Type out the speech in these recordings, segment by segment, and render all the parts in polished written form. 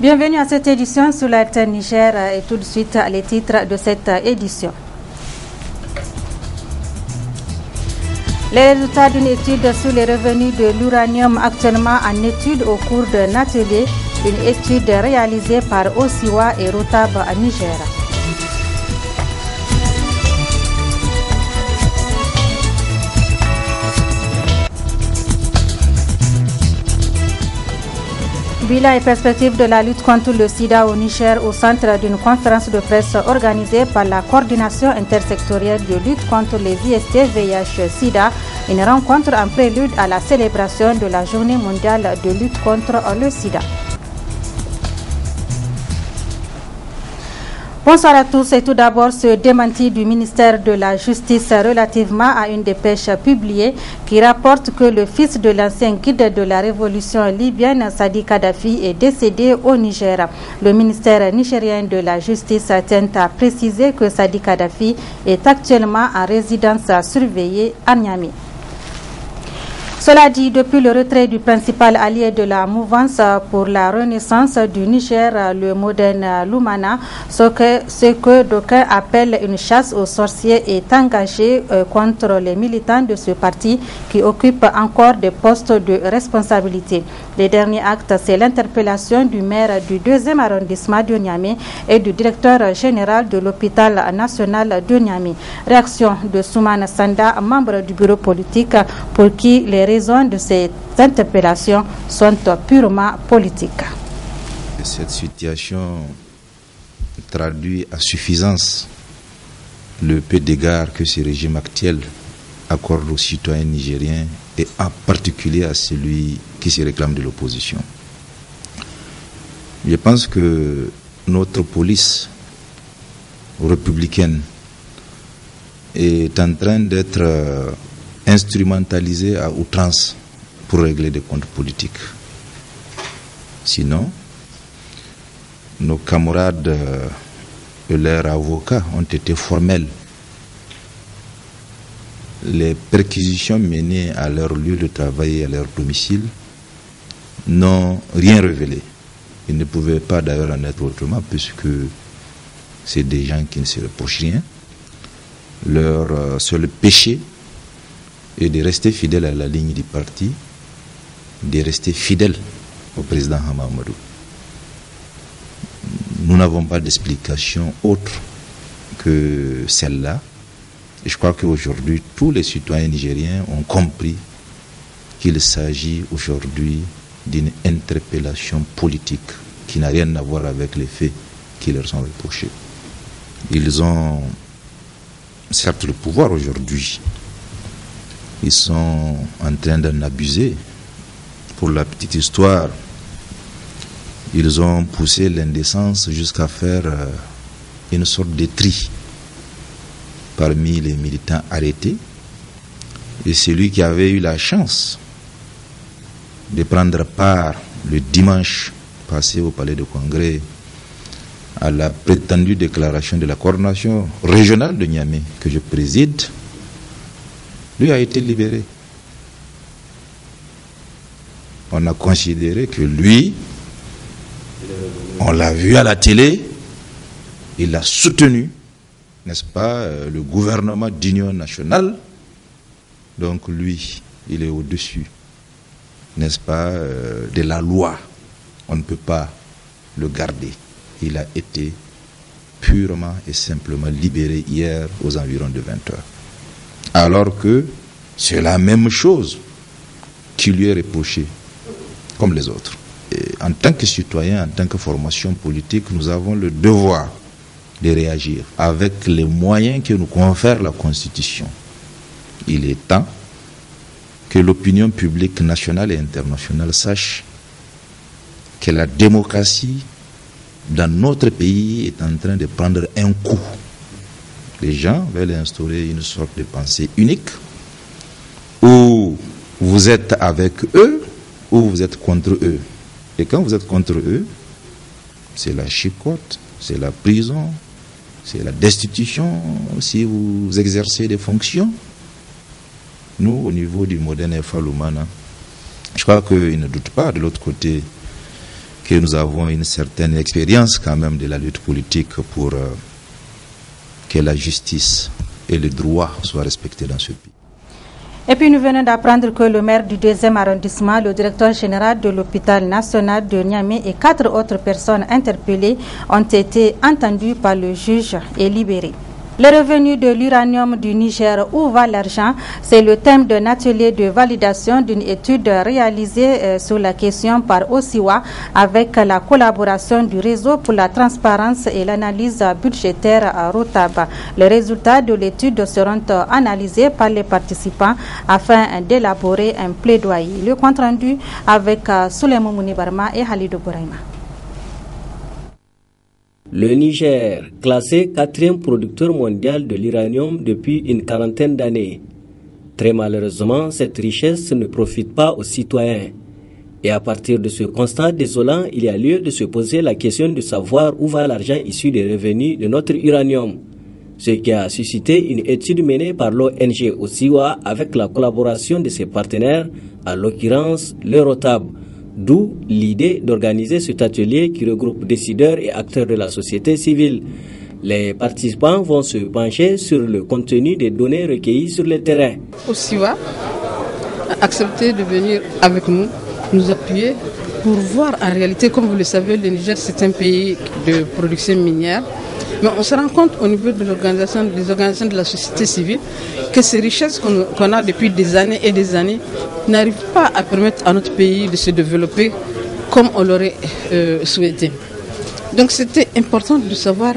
Bienvenue à cette édition sur la RTN Niger et tout de suite les titres de cette édition. Les résultats d'une étude sur les revenus de l'uranium actuellement en étude au cours d'un atelier, une étude réalisée par Osiwa et Rotab à Niger. Bilan et perspective de la lutte contre le sida au Niger au centre d'une conférence de presse organisée par la coordination intersectorielle de lutte contre les IST VIH-Sida, une rencontre en prélude à la célébration de la journée mondiale de lutte contre le sida. Bonsoir à tous et tout d'abord ce démenti du ministère de la Justice relativement à une dépêche publiée qui rapporte que le fils de l'ancien guide de la révolution libyenne, Sadi Kadhafi, est décédé au Niger. Le ministère nigérien de la Justice tient à préciser que Sadi Kadhafi est actuellement en résidence surveillée à Niamey. Cela dit, depuis le retrait du principal allié de la mouvance pour la renaissance du Niger, le Modern Lumana, ce que d'aucuns appellent une chasse aux sorciers est engagé contre les militants de ce parti qui occupent encore des postes de responsabilité. Les derniers actes, c'est l'interpellation du maire du 2e arrondissement de Niamey et du directeur général de l'hôpital national de Niamey. Réaction de Soumana Sanda, membre du bureau politique, pour qui les raisons de ces interpellations sont purement politiques. Cette situation traduit à suffisance le peu d'égard que ce régime actuel accorde aux citoyens nigériens et en particulier à celui qui se réclame de l'opposition. Je pense que notre police républicaine est en train d'être instrumentalisée à outrance pour régler des comptes politiques. Sinon, nos camarades et leurs avocats ont été formels. Les perquisitions menées à leur lieu de travail et à leur domicile n'ont rien révélé. Ils ne pouvaient pas d'ailleurs en être autrement puisque c'est des gens qui ne se reprochent rien. Leur seul péché est de rester fidèles à la ligne du parti, de rester fidèles au président Hamamadou. Nous n'avons pas d'explication autre que celle-là. Et je crois qu'aujourd'hui, tous les citoyens nigériens ont compris qu'il s'agit aujourd'hui d'une interpellation politique qui n'a rien à voir avec les faits qui leur sont reprochés. Ils ont certes le pouvoir aujourd'hui. Ils sont en train d'en abuser. Pour la petite histoire, ils ont poussé l'indécence jusqu'à faire une sorte de tri parmi les militants arrêtés. Et celui qui avait eu la chance de prendre part le dimanche passé au palais de congrès à la prétendue déclaration de la coordination régionale de Niamey que je préside, lui a été libéré. On a considéré que lui, on l'a vu à la télé, il a soutenu, n'est-ce pas, le gouvernement d'union nationale. Donc lui, il est au-dessus, n'est-ce pas, de la loi. On ne peut pas le garder. Il a été purement et simplement libéré hier aux environs de 20h. Alors que c'est la même chose qui lui est reprochée, comme les autres. Et en tant que citoyen, en tant que formation politique, nous avons le devoir de réagir avec les moyens que nous confère la Constitution. Il est temps que l'opinion publique nationale et internationale sache que la démocratie dans notre pays est en train de prendre un coup. Les gens veulent instaurer une sorte de pensée unique où vous êtes avec eux ou vous êtes contre eux. Et quand vous êtes contre eux, c'est la chicotte, c'est la prison, c'est la destitution si vous exercez des fonctions. Nous, au niveau du Modern Lumana, je crois qu'ils ne doutent pas de l'autre côté que nous avons une certaine expérience quand même de la lutte politique pour que la justice et le droit soient respectés dans ce pays. Et puis nous venons d'apprendre que le maire du 2e arrondissement, le directeur général de l'hôpital national de Niamey et 4 autres personnes interpellées ont été entendues par le juge et libérées. Les revenus de l'uranium du Niger, où va l'argent? C'est le thème d'un atelier de validation d'une étude réalisée sur la question par Osiwa avec la collaboration du réseau pour la transparence et l'analyse budgétaire à Rotab. Les résultats de l'étude seront analysés par les participants afin d'élaborer un plaidoyer. Le compte rendu avec Souleymane Mouni Barma et Halidou Bouraima. Le Niger, classé 4e producteur mondial de l'uranium depuis une quarantaine d'années. Très malheureusement, cette richesse ne profite pas aux citoyens. Et à partir de ce constat désolant, il y a lieu de se poser la question de savoir où va l'argent issu des revenus de notre uranium. Ce qui a suscité une étude menée par l'ONG Osiwa avec la collaboration de ses partenaires, en l'occurrence l'Eurotab. D'où l'idée d'organiser cet atelier qui regroupe décideurs et acteurs de la société civile. Les participants vont se pencher sur le contenu des données recueillies sur le terrain. Osiwa a accepté de venir avec nous, nous appuyer pour voir en réalité, comme vous le savez, le Niger c'est un pays de production minière. Mais on se rend compte au niveau de des organisations de la société civile que ces richesses qu'on a depuis des années et des années n'arrivent pas à permettre à notre pays de se développer comme on l'aurait souhaité. Donc c'était important de savoir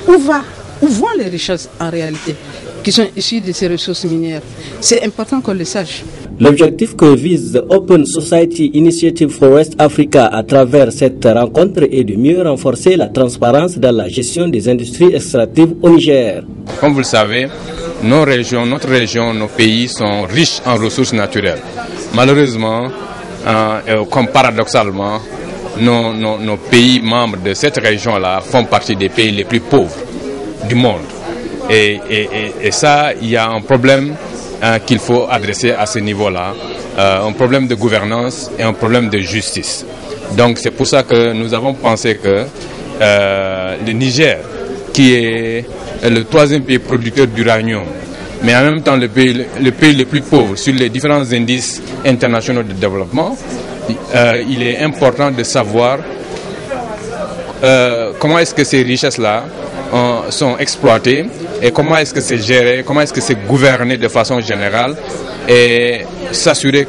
où vont les richesses en réalité qui sont issues de ces ressources minières. C'est important qu'on le sache. L'objectif que vise the Open Society Initiative for West Africa à travers cette rencontre est de mieux renforcer la transparence dans la gestion des industries extractives au Niger. Comme vous le savez, notre région, nos pays sont riches en ressources naturelles. Malheureusement, comme paradoxalement, nos pays membres de cette région-là font partie des pays les plus pauvres du monde. Et ça, il y a un problème qu'il faut adresser à ce niveau-là, un problème de gouvernance et un problème de justice. Donc c'est pour ça que nous avons pensé que le Niger, qui est le 3e pays producteur d'uranium, mais en même temps le pays le plus pauvre sur les différents indices internationaux de développement, il est important de savoir comment est-ce que ces richesses-là sont exploitées et comment est-ce que c'est géré, comment est-ce que c'est gouverné de façon générale et s'assurer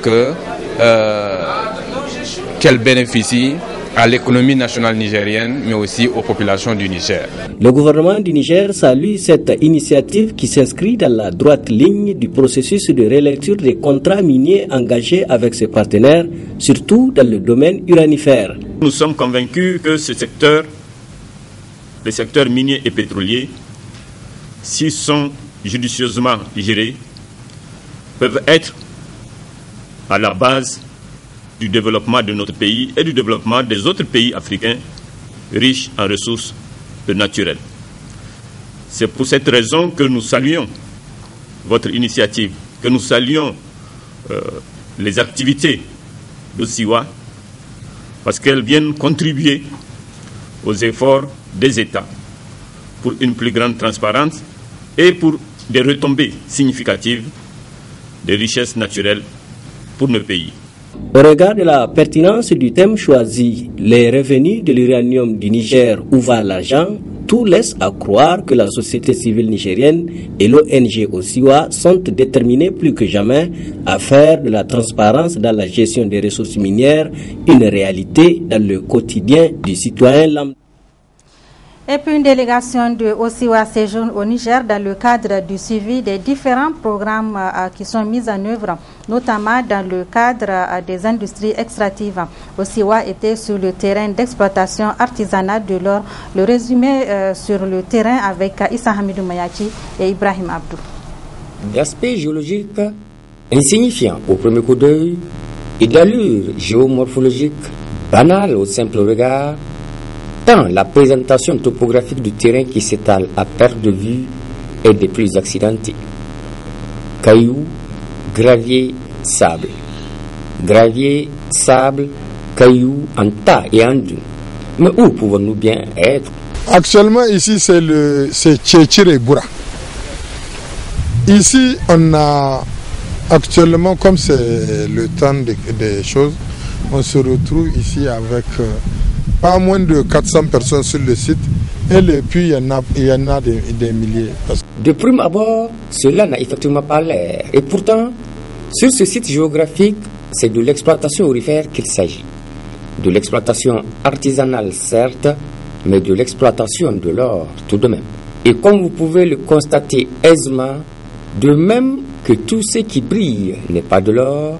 qu'elle bénéficie à l'économie nationale nigérienne mais aussi aux populations du Niger. Le gouvernement du Niger salue cette initiative qui s'inscrit dans la droite ligne du processus de relecture des contrats miniers engagés avec ses partenaires, surtout dans le domaine uranifère. Nous sommes convaincus que les secteurs miniers et pétroliers, s'ils sont judicieusement gérés, peuvent être à la base du développement de notre pays et du développement des autres pays africains riches en ressources naturelles. C'est pour cette raison que nous saluons votre initiative, que nous saluons les activités d'Osiwa, parce qu'elles viennent contribuer aux efforts des États pour une plus grande transparence et pour des retombées significatives des richesses naturelles pour nos pays. Au regard de la pertinence du thème choisi, les revenus de l'uranium du Niger, où va l'argent, tout laisse à croire que la société civile nigérienne et l'ONG Osiwa sont déterminés plus que jamais à faire de la transparence dans la gestion des ressources minières une réalité dans le quotidien du citoyen lambda. Et puis une délégation de Osiwa séjourne au Niger dans le cadre du suivi des différents programmes qui sont mis en œuvre, notamment dans le cadre des industries extractives. Osiwa était sur le terrain d'exploitation artisanale de l'or. Le résumé sur le terrain avec Issa Hamidou Mayachi et Ibrahim Abdou. L'aspect géologique insignifiant au premier coup d'œil et d'allure géomorphologique banale au simple regard, tant la présentation topographique du terrain qui s'étale à perte de vue est des plus accidentées. Cailloux, gravier, sable. Gravier, sable, cailloux en tas et en dunes. Mais où pouvons-nous bien être? Actuellement, ici, c'est Tchétchir et Boura. Ici, on a actuellement, comme c'est le temps des choses, on se retrouve ici avec pas moins de 400 personnes sur le site. Et puis, il y en a des milliers. De prime abord, cela n'a effectivement pas l'air. Et pourtant, sur ce site géographique, c'est de l'exploitation aurifère qu'il s'agit. De l'exploitation artisanale, certes, mais de l'exploitation de l'or tout de même. Et comme vous pouvez le constater aisément, de même que tout ce qui brille n'est pas de l'or,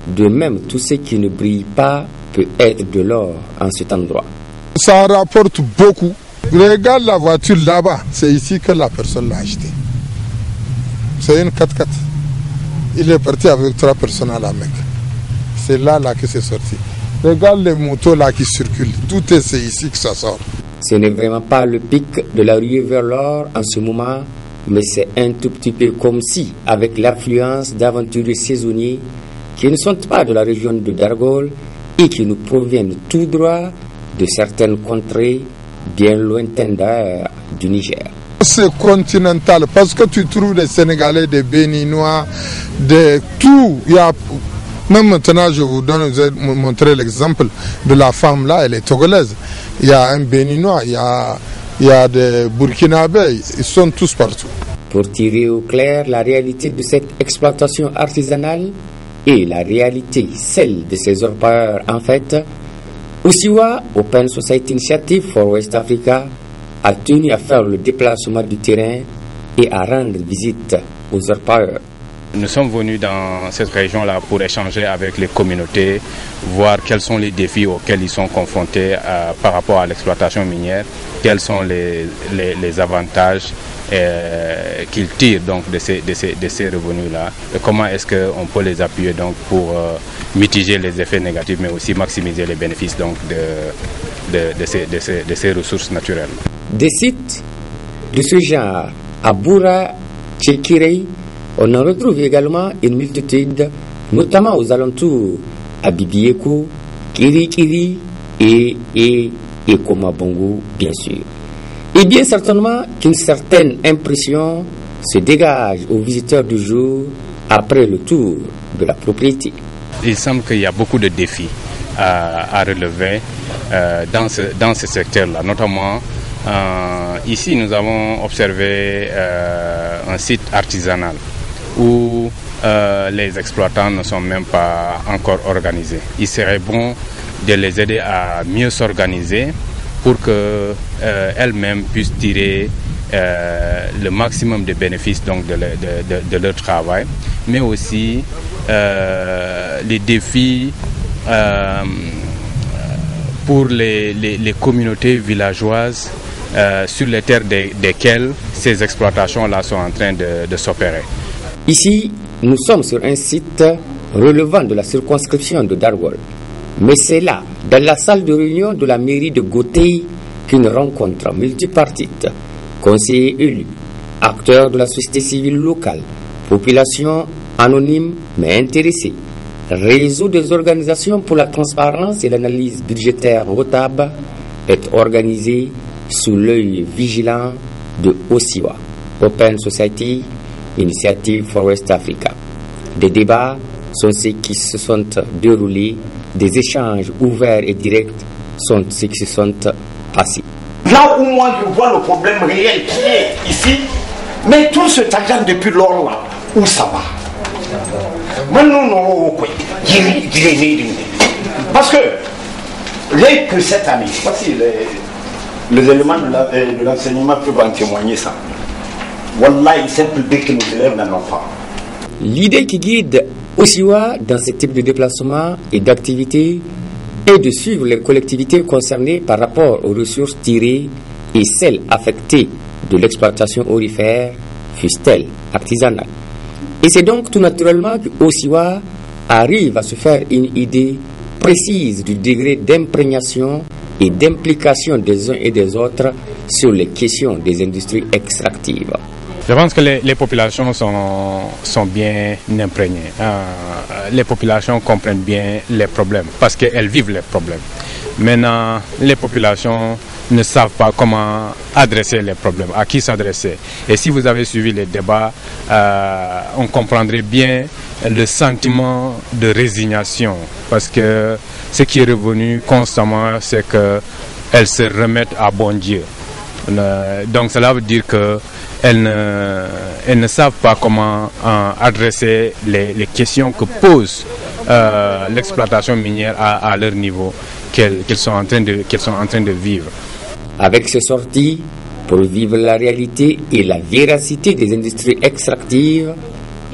de même tout ce qui ne brille pas peut être de l'or en cet endroit. Ça rapporte beaucoup. Regarde la voiture là-bas, c'est ici que la personne l'a acheté. C'est une 4x4. Il est parti avec 3 personnes à la Mecque. C'est là que c'est sorti. Regarde les motos là qui circulent. Tout c'est ici que ça sort. Ce n'est vraiment pas le pic de la ruée vers l'or en ce moment, mais c'est un tout petit peu comme si, avec l'affluence d'aventuriers saisonniers qui ne sont pas de la région de Dargol et qui nous proviennent tout droit de certaines contrées bien lointaines d'ailleurs du Niger. C'est continental parce que tu trouves des Sénégalais, des Béninois, de tout. Il y a, même maintenant, je vous montrer l'exemple de la femme là, elle est togolaise. Il y a un Béninois, il y a des Burkinabés, ils sont tous partout. Pour tirer au clair la réalité de cette exploitation artisanale et la réalité, celle de ces orpailleurs en fait, Osiwa, Open Society Initiative for West Africa, a tenu à faire le déplacement du terrain et à rendre visite aux orpailleurs. Nous sommes venus dans cette région-là pour échanger avec les communautés, voir quels sont les défis auxquels ils sont confrontés par rapport à l'exploitation minière, quels sont les avantages qu'ils tirent donc de ces revenus-là, et comment est-ce qu'on peut les appuyer donc pour mitiger les effets négatifs, mais aussi maximiser les bénéfices donc de ces ressources naturelles. Des sites de ce genre à Boura, Tchékirei, on en retrouve également une multitude, notamment aux alentours à Bibieko, Kirikiri et Komabongo, bien sûr. Et bien certainement qu'une certaine impression se dégage aux visiteurs du jour après le tour de la propriété. Il semble qu'il y a beaucoup de défis à relever dans ce secteur-là, notamment ici nous avons observé un site artisanal où les exploitants ne sont même pas encore organisés. Il serait bon de les aider à mieux s'organiser pour qu'elles-mêmes puissent tirer le maximum de bénéfices donc, de leur travail, mais aussi les défis pour les communautés villageoises sur les terres desquelles ces exploitations-là sont en train de s'opérer. Ici, nous sommes sur un site relevant de la circonscription de Dargol. Mais c'est là, dans la salle de réunion de la mairie de Gotei, qu'une rencontre multipartite, conseillers élus, acteurs de la société civile locale, population anonyme mais intéressée, réseau des organisations pour la transparence et l'analyse budgétaire ROTAB, est organisée sous l'œil vigilant de Osiwa, Open Society Initiative for West Africa. Des débats sont ceux qui se sont déroulés, des échanges ouverts et directs sont ceux qui se sont passés. Là où moi je vois le problème réel qui est ici, mais tout ce argent depuis lors là, où ça va? Parce que cette année, voici les éléments de l'enseignement peuvent en témoigner ça. Wallahi, simple dès que nos élèves n'en ont pas. L'idée qui guide Osiwa dans ce type de déplacement et d'activité est de suivre les collectivités concernées par rapport aux ressources tirées et celles affectées de l'exploitation aurifère, fût-elle artisanale. Et c'est donc tout naturellement que Osiwa arrive à se faire une idée précise du degré d'imprégnation et d'implication des uns et des autres sur les questions des industries extractives. Je pense que les populations sont bien imprégnées. Les populations comprennent bien les problèmes parce qu'elles vivent les problèmes. Maintenant, les populations ne savent pas comment adresser les problèmes, à qui s'adresser. Et si vous avez suivi les débats, on comprendrait bien le sentiment de résignation. Parce que ce qui est revenu constamment, c'est qu'elles se remettent à bon Dieu. Donc cela veut dire qu'elles ne savent pas comment adresser les questions que pose l'exploitation minière à leur niveau, qu'elles sont en train de vivre. Avec ces sorties, pour vivre la réalité et la véracité des industries extractives,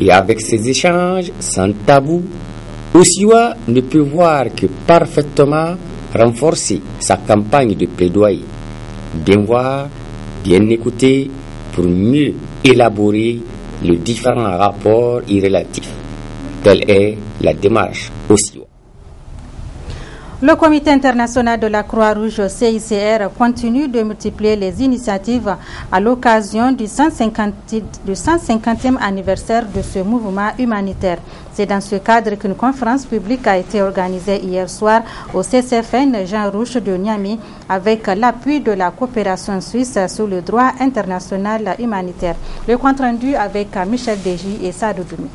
et avec ces échanges sans tabou, Osiwa ne peut voir que parfaitement renforcer sa campagne de plaidoyer. Bien voir, bien écouter pour mieux élaborer les différents rapports irrélatifs. Telle est la démarche Osiwa. Le Comité international de la Croix-Rouge CICR continue de multiplier les initiatives à l'occasion du 150e anniversaire de ce mouvement humanitaire. C'est dans ce cadre qu'une conférence publique a été organisée hier soir au CCFN Jean Rouch de Niamey avec l'appui de la coopération suisse sur le droit international humanitaire. Le compte rendu avec Michel Deji et Sadou Doumi.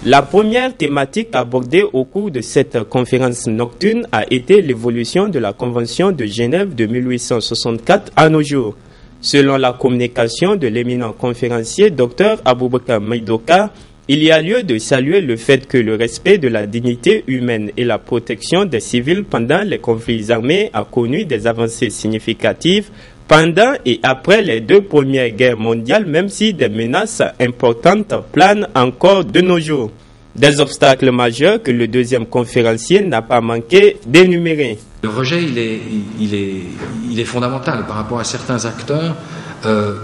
La première thématique abordée au cours de cette conférence nocturne a été l'évolution de la Convention de Genève de 1864 à nos jours. Selon la communication de l'éminent conférencier Dr Aboubakar Maidoka, il y a lieu de saluer le fait que le respect de la dignité humaine et la protection des civils pendant les conflits armés a connu des avancées significatives pendant et après les deux premières guerres mondiales, même si des menaces importantes planent encore de nos jours. Des obstacles majeurs que le deuxième conférencier n'a pas manqué d'énumérer. Le rejet, il est fondamental par rapport à certains acteurs.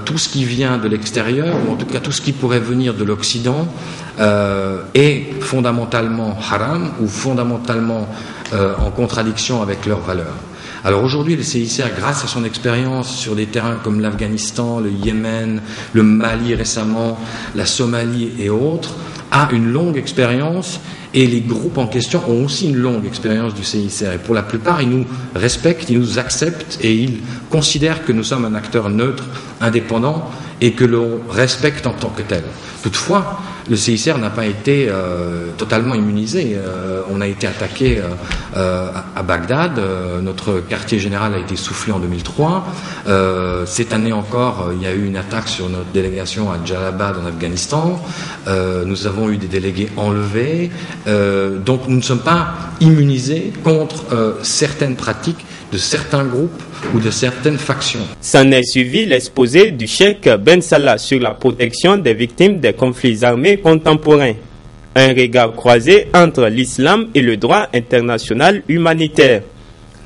Tout ce qui vient de l'extérieur, ou en tout cas tout ce qui pourrait venir de l'Occident, est fondamentalement haram ou fondamentalement en contradiction avec leurs valeurs. Alors aujourd'hui, le CICR, grâce à son expérience sur des terrains comme l'Afghanistan, le Yémen, le Mali récemment, la Somalie et autres, a une longue expérience et les groupes en question ont aussi une longue expérience du CICR. Et pour la plupart, ils nous respectent, ils nous acceptent et ils considèrent que nous sommes un acteur neutre, indépendant et que l'on respecte en tant que tel. Toutefois, le CICR n'a pas été totalement immunisé. On a été attaqué à Bagdad. Notre quartier général a été soufflé en 2003. Cette année encore, il y a eu une attaque sur notre délégation à Jalalabad en Afghanistan. Nous avons eu des délégués enlevés. Donc nous ne sommes pas immunisés contre certaines pratiques de certains groupes ou de certaines factions. S'en est suivi l'exposé du cheikh Ben Salah sur la protection des victimes des conflits armés contemporains. Un regard croisé entre l'islam et le droit international humanitaire.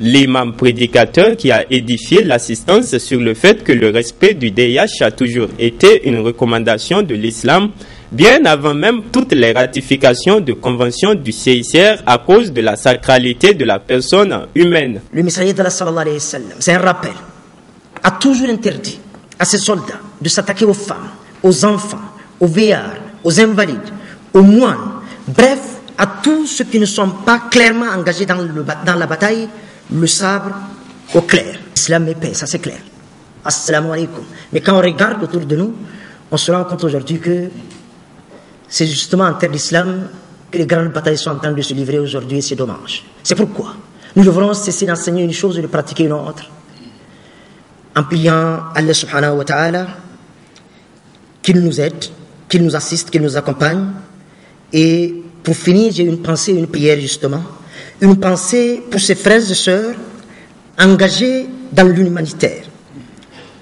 L'imam prédicateur qui a édifié l'assistance sur le fait que le respect du DIH a toujours été une recommandation de l'islam, bien avant même toutes les ratifications de conventions du CICR à cause de la sacralité de la personne humaine. Le messager d'Allah sallallahu alayhi wa sallam, c'est un rappel, a toujours interdit à ses soldats de s'attaquer aux femmes, aux enfants, aux vieillards, aux invalides, aux moines, bref, à tous ceux qui ne sont pas clairement engagés dans la bataille, le sabre au clair. Islam est paix, ça c'est clair. Assalamu alaikum. Mais quand on regarde autour de nous, on se rend compte aujourd'hui que c'est justement en terre d'islam que les grandes batailles sont en train de se livrer aujourd'hui et c'est dommage. C'est pourquoi nous devrons cesser d'enseigner une chose et de pratiquer une autre en priant Allah subhanahu wa ta'ala qu'il nous aide, qu'il nous assiste, qu'il nous accompagne. Et pour finir, j'ai une pensée, une prière justement, une pensée pour ces frères et sœurs engagés dans l'humanitaire,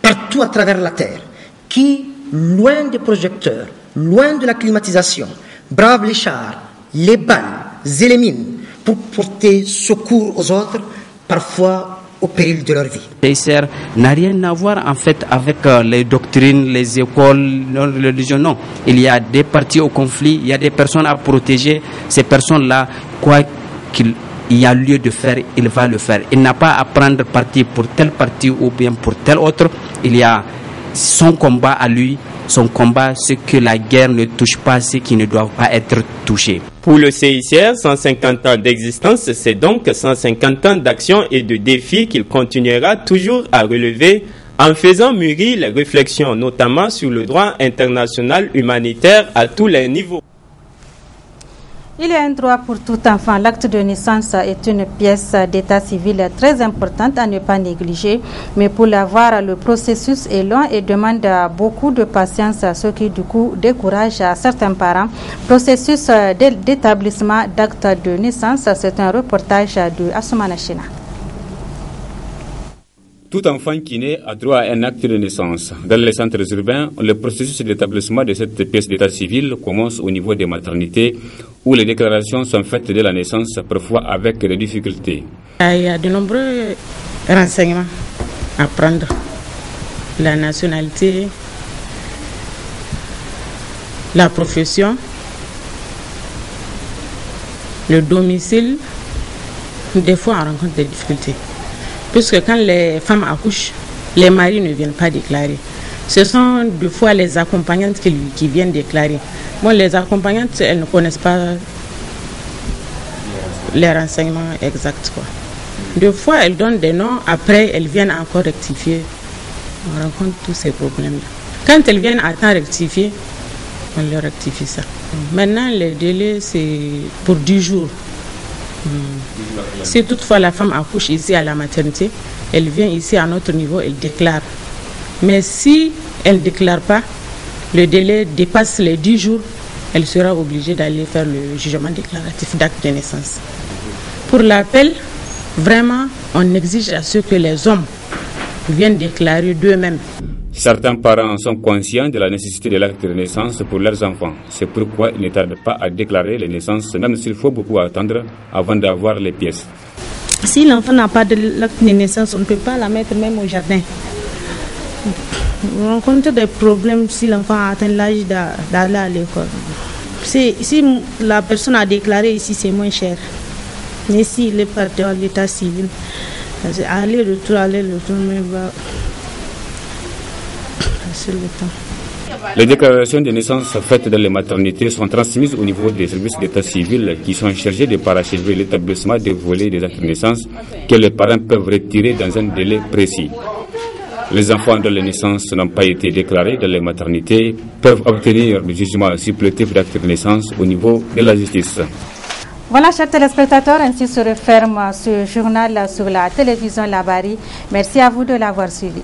partout à travers la terre, qui, loin des projecteurs, loin de la climatisation, bravent les chars, les balles et les mines pour porter secours aux autres, parfois au péril de leur vie. Le CICR n'a rien à voir en fait avec les doctrines, les écoles, les religions. Non, il y a des partis au conflit, il y a des personnes à protéger. Ces personnes-là, quoi qu'il y a lieu de faire, il va le faire. Il n'a pas à prendre parti pour tel parti ou bien pour tel autre. Il y a son combat à lui son combat, c'est que la guerre ne touche pas ceux qui ne doivent pas être touchés. Pour le CICR, 150 ans d'existence, c'est donc 150 ans d'actions et de défis qu'il continuera toujours à relever en faisant mûrir les réflexions, notamment sur le droit international humanitaire à tous les niveaux. Il y a un droit pour tout enfant. L'acte de naissance est une pièce d'état civil très importante à ne pas négliger. Mais pour l'avoir, le processus est long et demande beaucoup de patience, ce qui du coup décourage certains parents. Processus d'établissement d'acte de naissance, c'est un reportage de Assoumana China. Tout enfant qui naît a droit à un acte de naissance. Dans les centres urbains, le processus d'établissement de cette pièce d'état civil commence au niveau des maternités où les déclarations sont faites dès la naissance, parfois avec des difficultés. Il y a de nombreux renseignements à prendre. La nationalité, la profession, le domicile. Des fois, on rencontre des difficultés. Puisque quand les femmes accouchent, les maris ne viennent pas déclarer. Ce sont des fois les accompagnantes qui viennent déclarer. Bon, les accompagnantes, elles ne connaissent pas les renseignements exacts, quoi. Des fois, elles donnent des noms, après, elles viennent encore rectifier. On rencontre tous ces problèmes-là. Quand elles viennent à temps rectifier, on leur rectifie ça. Maintenant, les délais, c'est pour 10 jours. Si toutefois la femme accouche ici à la maternité, elle vient ici à notre niveau, elle déclare. Mais si elle ne déclare pas, le délai dépasse les 10 jours, elle sera obligée d'aller faire le jugement déclaratif d'acte de naissance. Pour l'appel, vraiment, on exige à ce que les hommes viennent déclarer d'eux-mêmes. Certains parents sont conscients de la nécessité de l'acte de naissance pour leurs enfants. C'est pourquoi ils ne tardent pas à déclarer les naissances, même s'il faut beaucoup attendre avant d'avoir les pièces. Si l'enfant n'a pas de l'acte de naissance, on ne peut pas la mettre même au jardin. On rencontre des problèmes si l'enfant a atteint l'âge d'aller à l'école. Si la personne a déclaré ici, c'est moins cher. Mais s'il est parti à l'état civil, aller-retour, mais c'est le temps. Les déclarations de naissance faites dans les maternités sont transmises au niveau des services d'état civil qui sont chargés de parachever l'établissement des volets des actes de naissance que les parents peuvent retirer dans un délai précis. Les enfants dont les naissances n'ont pas été déclarées dans les maternités peuvent obtenir le jugement supplétif d'acte de naissance au niveau de la justice. Voilà, chers téléspectateurs, ainsi se referme ce journal sur la télévision Labari. Merci à vous de l'avoir suivi.